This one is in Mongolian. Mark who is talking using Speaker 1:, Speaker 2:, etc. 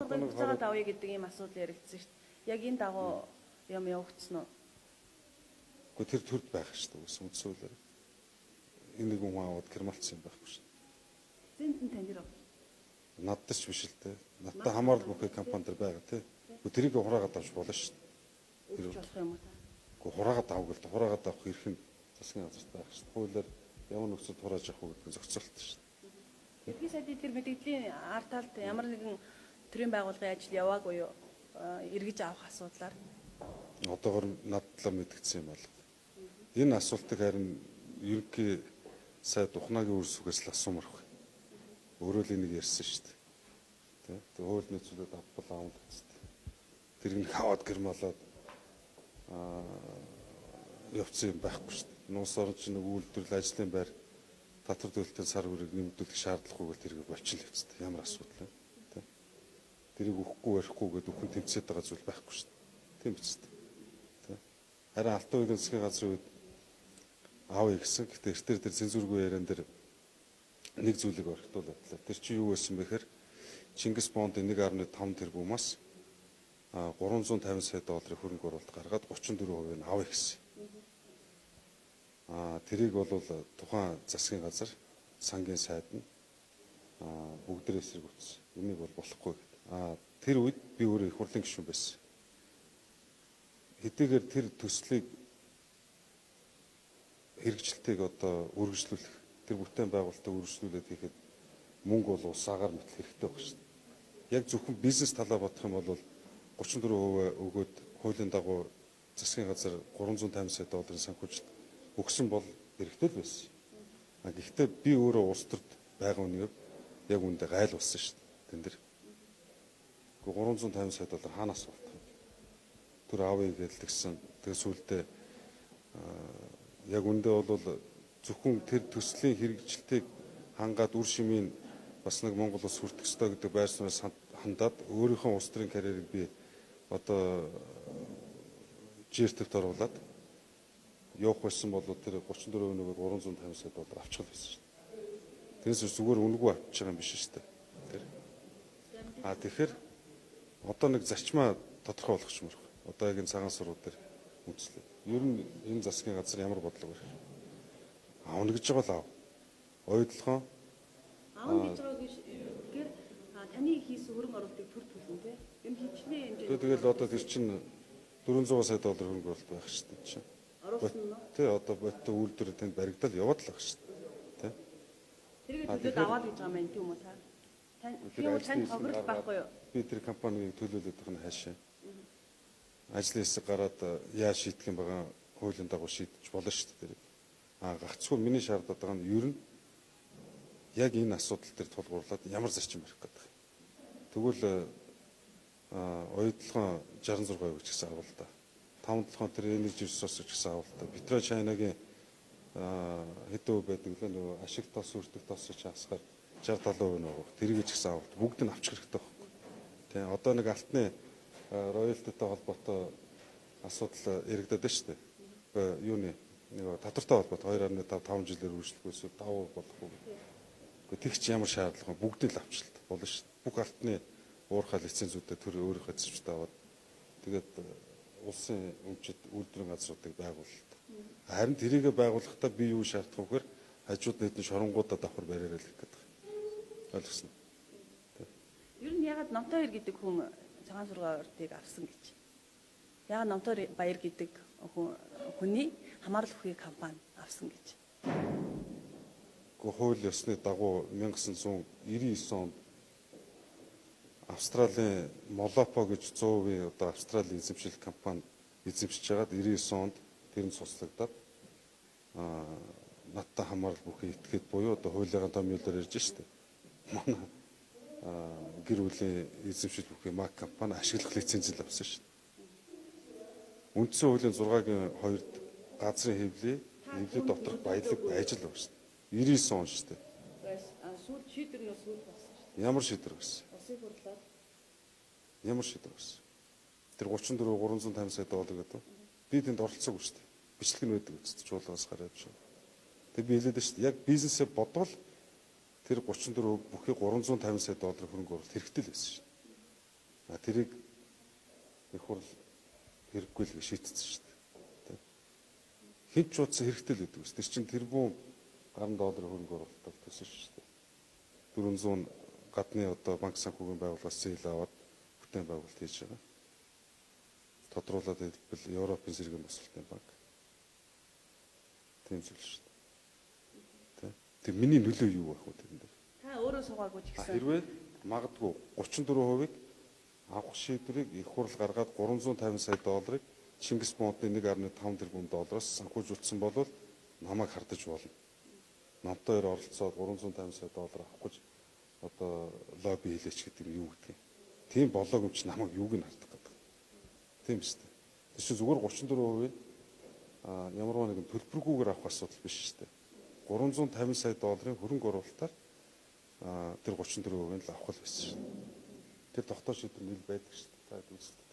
Speaker 1: Буцаагаад авъя гэдэг ийм асуудал яригдсан шүү дээ. Яг энэ дагуу юм явагдсан уу?
Speaker 2: Гэхдээ тэр төрд байх шүү дээ. Үндсүүлэр энэ нэг хүн аваад гэрмалцсан юм байхгүй шүү дээ.
Speaker 1: Зинтэн тань дээр
Speaker 2: Надад ч биш л дээ. Надад хамаарал бүхий компани төр байгаа тий. Тэрийг хураагаад авч болно шүү дээ.
Speaker 1: өгч болох юм уу та?
Speaker 2: Гэхдээ хураагаад авах л хураагаад авах эрх нь засгийн газарт байх шүү дээ. Хуулиар ямар нөхцөлд хурааж авах вэ гэдэг зохицуулт шүү дээ.
Speaker 1: Ерхий сайдын тэр мэдээллийн ард талд ямар нэгэн төрийн байгууллагын ажил яваагүй юу? Эргэж авах асуудлаар.
Speaker 2: Одоогор надад мэдгдсэн юм бол. Энэ асуултыг харин ерөнхий сайд Ухнагийн үрсүгээс л асуумар байна. Өөрөө л энийг ярьсан шүү дээ. Тэ хууль нийцүүлээд авбал аавд гэжтэй. Тэрийг хаваад гэрмалаад явцсан юм байхгүй шүү дээ. Нуус орон чинь нэг үйлдвэрлэл ажлын байр татвар төлөлтийн сар бүрийг нэмэгдүүлэх шаардлагагүйгээр тэрийг болчихл явцдаг. Ямар асуудал вэ? Тэ. Тэрийг өгөхгүй барихгүй гэдэг үхэн тэмцээд байгаа зүйл байхгүй шүү дээ. Тийм биз дээ. Тэ. Харин Алтан уян засгийн газрын үед аавь гэсэн. Гэхдээ эртээр тэр цензургүй яриан дээр нэг зүйлийг орхитуулаад лээ. Тэр чинь юу байсан бэ гэхээр Чингис Бондын 1.5 тэрбумаас 350 сая долларын хөрөнгө оруулалт гаргаад 34% нь авъя гэсэн. Тэрийг бол тухайн засгийн газар сангийн сайд нь бүгдээ эсэргүүцсэн. Энийг бол болохгүй гэдэг. Тэр үед би өөрөө их хурлын гишүүн байсан. Хэдийгээр тэр төслийг хэрэгжилтийг одоо үргэлжлүүлэх тэр бүтээн байгуулалтыг үргэлжлүүлээд хийхэд мөнгө бол улсаагаар мэтэл хэрэгтэй байх шүү дээ. Яг зөвхөн бизнес талаа бодох юм бол 34% өгөөд хуулийн дагуу засгийн газар 350 сая долларын санхүүжилт өгсөн бол хэрэгтэй л байсан. Гэхдээ би өөрөө улс төрд байгаа үнийг яг үүндээ гайл болсон шүү дээ. Тэн дээр. 350 сая доллар хаанаас болтох вэ? Тэр аавыг гэлдэгсэн. Тэгээ сүулдэ яг үндэ бол зөвхөн тэр төслийн хэрэгжилтийг хангаад үр шимийн бас нэг Монгол улс хүртэх ёстой гэдэг байр сууриас хандаад өөрийнхөө улс төрийн карьерийг би одоо жиртэвт оруулаад явах байсан бол тэр 34% нөгөө 350 сая доллар авчих байсан шүү дээ. Тэрээс зүгээр үнэгүй авчиж байгаа юм биш шүү дээ. Тэр. Тэгэхээр одоо нэг зарчмаа тодорхой болгочмоор байна. Одоо яг энэ цагаан сургууль дээр үндэслээд. Ер нь энэ засгийн газар ямар бодлого вэ? Аавна гэж байгаа л аав. Ойдлохоо
Speaker 1: Аавна гэж байгаа гэхээр таны хийсэн хөрөнгө оруулалтыг төр төлнө тий. Энэ хичнээн хэмжээ.
Speaker 2: Тэгэл одоо тэр чинь 400 сая доллар хөрөнгө оруулалт байх шүү дээ чинь.
Speaker 1: Оруулсан нь.
Speaker 2: Тий одоо бодтой үйлдвэр тэнд баригдал яваад л байгаа шүү дээ. Тий.
Speaker 1: Тэрийг төлөөд аваад гэж байгаа юм тийм үү та? Тань тохирол байхгүй юу?
Speaker 2: Би тэр компанийг төлөөлөд байгаа нь хаашаа. Ажлын хэсэг гараад яаж шийдэх юм байгаа хуулийн дагуу шийдэж болно шүү дээ. Гагцгүй миний шаардаад байгаа нь ер нь яг энэ асуудал дээр тулгуурлаад ямар зарчим барих гэдэг. Тэгвэл ойдлогоо 66% ч гэсэн авал та. 5-7 тэр energy resource ч гэсэн авал та. Петро Чайнагийн хэдэн үе байдаг лээ нөгөө ашиг тос үрдэх тос ч хасгаар 60-70% нөгөө тэрийг ч гэсэн авал. Бүгд нь авчих хэрэгтэй байхгүй. Тэ одоо нэг алтны роялтитай холбоотой асуудал яригдаад байна шүү дээ. Юуны нэг татвартай холбоотой 2.5 жилээр үргэлжлэхгүйс 5% болохгүй. Тэгч ямар шаардлага бүгдийг л авчлаа болно шүү дээ. Бүх алтны уурхай лицензүүдээ төр өөрийнхөө эзэмшдэг аваад тэгээд улсын өмчит үйлдвэрийн газруудыг байгуулалт. Харин тэрийг байгуулахдаа би юу шаардах вэ гэхээр хажууд нийтийн шоронгуудаа давхар бариараа л гэдэг. Ойлгосноо.
Speaker 1: Ер нь ягаад Номтой баяр гэдэг хүн цагаан сургаалтыг авсан гэж. Ягаад Номтой баяр гэдэг хүний хамаарал бүхий компани авсан гэж.
Speaker 2: Хууль ёсны дагуу 1999 онд Австралийн Молопо гэж 100% одоо Австралийн эзэмшил компани эзэмшиж байгаад 99 онд тэр нь суслагдаад надтай хамаарал бүхий этгээд буюу одоо хуулийнхаа томьёолоор ярьж штэ. Манай гэр бүлийн эзэмшил бүхий мак компани ашиглах лицензэл авсан шин. Үндсэн хуулийн 6-гийн 2-д газрын хэвлэл доторх баялаг байж л байна шин. 99 он шүү дээ.
Speaker 1: Сүүл шийдвэр нь сүүл болсон шүү дээ.
Speaker 2: Ямар шийдвэр гэсэн?
Speaker 1: Улсын хурлаар.
Speaker 2: Ямар шийдвэр гэсэн? Тэр 34 350 сая доллар гэдэг. Би тэнд оролцоогүй шүү дээ. Бичлэг нь байдаг үст чуулгаас гараад шүү. Тэг би хэлээд шүү дээ. Яг бизнесээ бодвол тэр 34 бүхий 350 сая доллар хөрөнгө оруулалт хэрэгтэй л байсан шүү. Тэрийг их хурл хэрэггүй л шийдсэн шүү дээ. Хэн ч удаа хэрэгтэй л гэдэг үст. Тэр чинь тэрбум гаруй долларын хөрөнгө оруулалт төсөн шүү дээ. 400 гадны одоо банк санхүүгийн байгууллагаас зээл аваад бүтээн байгуулалт хийж байгаа. Тодруулаад хэлбэл Европын зэргийн босролтын банк. Тийм зүйл шүү дээ. Тэр миний нөлөө юу байх вэ тэр дээр?
Speaker 1: Та өөрөө суугаагүй ч гэсэн.
Speaker 2: Хэрвээ магадгүй 34%-ийг авах шийдвэрийг их хурл гаргаад 350 сая долларыг Чингис буундны 1.5 тэрбум доллараас санхүүжүүлсэн бол намайг хардаж болно. Намтай оролцоод 350 сая доллар авах гэж одоо лобби хийлээч гэдэг нь юу гэдэг юм. Тийм болоог юм чи намайг юуг нь хардах гэдэг. Тийм шүү дээ. Тэр чинь зүгээр 34%-ийг ямарваа нэгэн төлбөргүйгээр авах асуудал биш шүү дээ. 350 сая долларын хөрөнгө оруулалтаар тэр 34%-ийг л авах л байсан шүү дээ. Тэр тогтоож шийдвэр нийл байдаг шүү дээ. Та үзэлтэй.